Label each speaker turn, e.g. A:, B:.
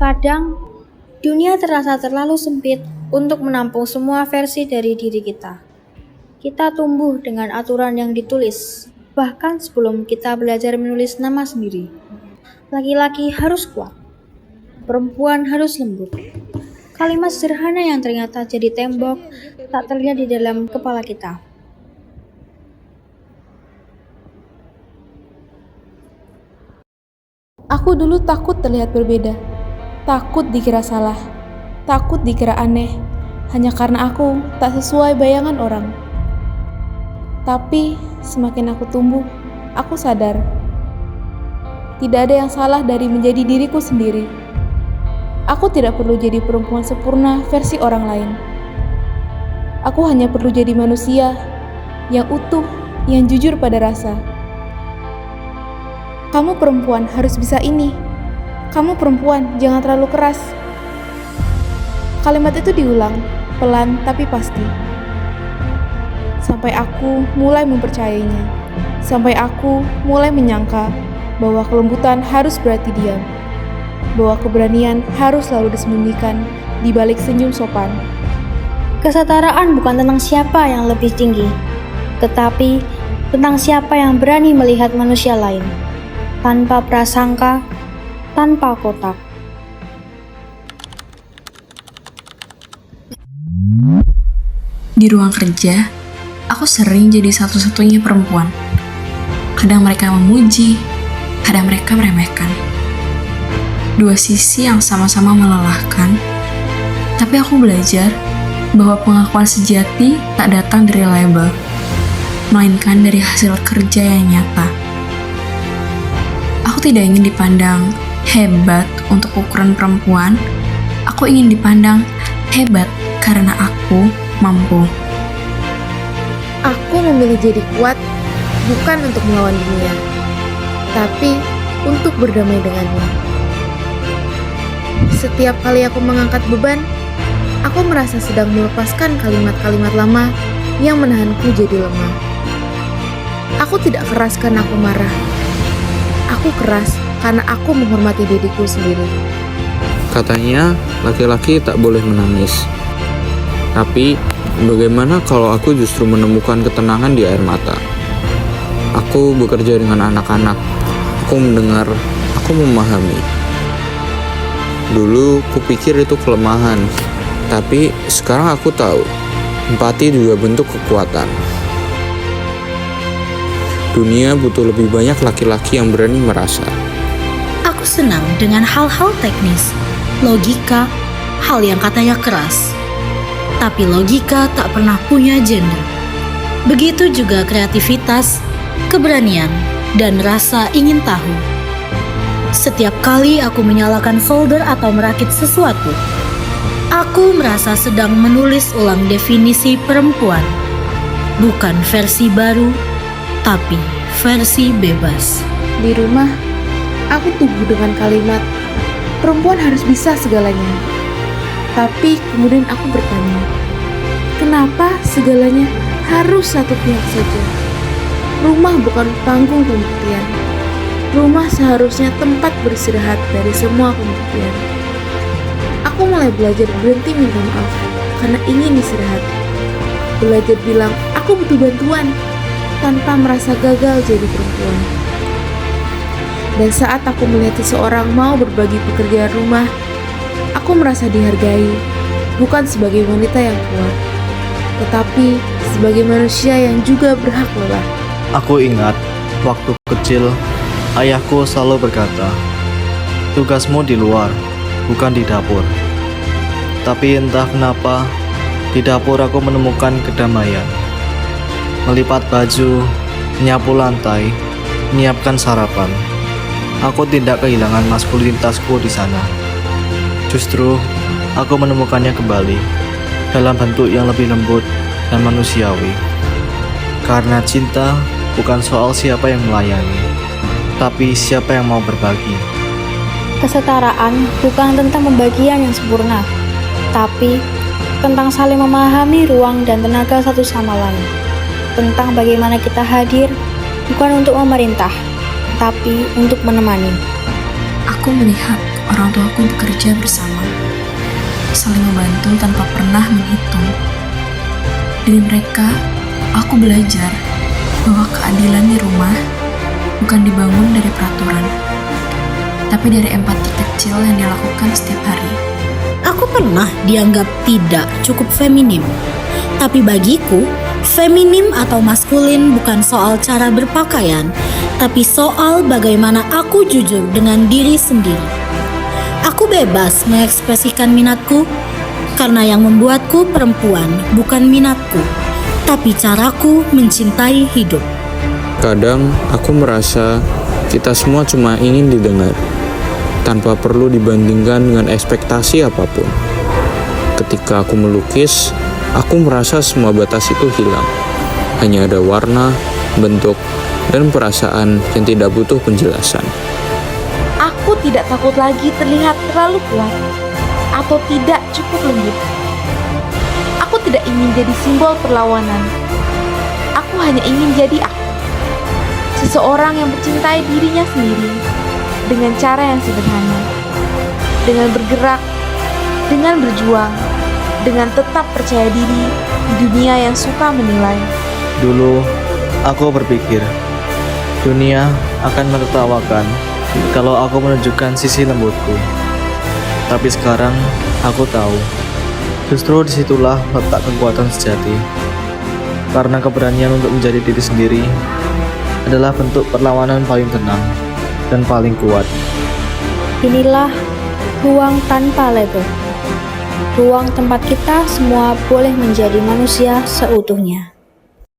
A: Terkadang, dunia terasa terlalu sempit untuk menampung semua versi dari diri kita. Kita tumbuh dengan aturan yang ditulis, bahkan sebelum kita belajar menulis nama sendiri. Laki-laki harus kuat, perempuan harus lembut. Kalimat sederhana yang ternyata jadi tembok tak terlihat di dalam kepala kita.
B: Aku dulu takut terlihat berbeda, takut dikira salah, takut dikira aneh, hanya karena aku tak sesuai bayangan orang. Tapi semakin aku tumbuh, aku sadar, tidak ada yang salah dari menjadi diriku sendiri. Aku tidak perlu jadi perempuan sempurna versi orang lain. Aku hanya perlu jadi manusia yang utuh, yang jujur pada rasa. Kamu perempuan harus bisa ini. Kamu perempuan jangan terlalu keras. Kalimat itu diulang, pelan tapi pasti. Sampai aku mulai mempercayainya. Sampai aku mulai menyangka bahwa kelembutan harus berarti diam. Bahwa keberanian harus selalu disembunyikan di balik senyum sopan.
A: Kesetaraan bukan tentang siapa yang lebih tinggi, tetapi tentang siapa yang berani melihat manusia lain. Tanpa prasangka, tanpa kotak.
C: Di ruang kerja, aku sering jadi satu-satunya perempuan. Kadang mereka memuji, kadang mereka meremehkan. Dua sisi yang sama-sama melelahkan, tapi aku belajar bahwa pengakuan sejati tak datang dari label, melainkan dari hasil kerja yang nyata. Aku tidak ingin dipandang hebat untuk ukuran perempuan. Aku ingin dipandang hebat karena aku mampu.
B: Aku memilih jadi kuat bukan untuk melawan dunia, tapi untuk berdamai dengannya. Setiap kali aku mengangkat beban, aku merasa sedang melepaskan kalimat-kalimat lama yang menahanku jadi lemah. Aku tidak keras karena aku marah. Aku keras karena aku menghormati diriku sendiri.
D: Katanya laki-laki tak boleh menangis. Tapi bagaimana kalau aku justru menemukan ketenangan di air mata? Aku bekerja dengan anak-anak. Aku mendengar, aku memahami. Dulu kupikir itu kelemahan. Tapi sekarang aku tahu, empati juga bentuk kekuatan. Dunia butuh lebih banyak laki-laki yang berani merasa.
E: Aku senang dengan hal-hal teknis, logika, hal yang katanya keras. Tapi logika tak pernah punya gender. Begitu juga kreativitas, keberanian, dan rasa ingin tahu. Setiap kali aku menyalakan folder atau merakit sesuatu, aku merasa sedang menulis ulang definisi perempuan. Bukan versi baru, tapi versi bebas.
B: Di rumah, aku tumbuh dengan kalimat, perempuan harus bisa segalanya. Tapi kemudian aku bertanya, kenapa segalanya harus satu pihak saja? Rumah bukan panggung pembuktian. Rumah seharusnya tempat beristirahat dari semua pembuktian. Aku mulai belajar berhenti minta maaf karena ingin istirahat. Belajar bilang, aku butuh bantuan, tanpa merasa gagal jadi perempuan. Dan saat aku melihat seseorang mau berbagi pekerjaan rumah, aku merasa dihargai, bukan sebagai wanita yang kuat, tetapi sebagai manusia yang juga berhak lelah.
F: Aku ingat, waktu kecil, ayahku selalu berkata, tugasmu di luar, bukan di dapur. Tapi entah kenapa, di dapur aku menemukan kedamaian. Melipat baju, menyapu lantai, menyiapkan sarapan. Aku tidak kehilangan maskulinitasku di sana. Justru, aku menemukannya kembali dalam bentuk yang lebih lembut dan manusiawi. Karena cinta bukan soal siapa yang melayani, tapi siapa yang mau berbagi.
A: Kesetaraan bukan tentang pembagian yang sempurna, tapi tentang saling memahami ruang dan tenaga satu sama lain. Tentang bagaimana kita hadir, bukan untuk memerintah, tapi untuk menemani.
C: Aku melihat orang tuaku bekerja bersama, saling membantu tanpa pernah menghitung. Dari mereka, aku belajar bahwa keadilan di rumah bukan dibangun dari peraturan, tapi dari empati kecil yang dilakukan setiap hari.
E: Aku pernah dianggap tidak cukup feminim. Tapi bagiku, feminim atau maskulin bukan soal cara berpakaian, tapi soal bagaimana aku jujur dengan diri sendiri. Aku bebas mengekspresikan minatku, karena yang membuatku perempuan bukan minatku, tapi caraku mencintai hidup.
D: Kadang aku merasa kita semua cuma ingin didengar, tanpa perlu dibandingkan dengan ekspektasi apapun. Ketika aku melukis, aku merasa semua batas itu hilang. Hanya ada warna, bentuk, dan perasaan yang tidak butuh penjelasan.
B: Aku tidak takut lagi terlihat terlalu kuat atau tidak cukup lembut. Aku tidak ingin jadi simbol perlawanan. Aku hanya ingin jadi aku. Seseorang yang mencintai dirinya sendiri dengan cara yang sederhana. Dengan bergerak, dengan berjuang, dengan tetap percaya diri di dunia yang suka menilai.
F: Dulu, aku berpikir, dunia akan menertawakan kalau aku menunjukkan sisi lembutku. Tapi sekarang, aku tahu, justru disitulah letak kekuatan sejati. Karena keberanian untuk menjadi diri sendiri adalah bentuk perlawanan paling tenang dan paling kuat.
A: Inilah ruang tanpa label. Ruang tempat kita semua boleh menjadi manusia seutuhnya.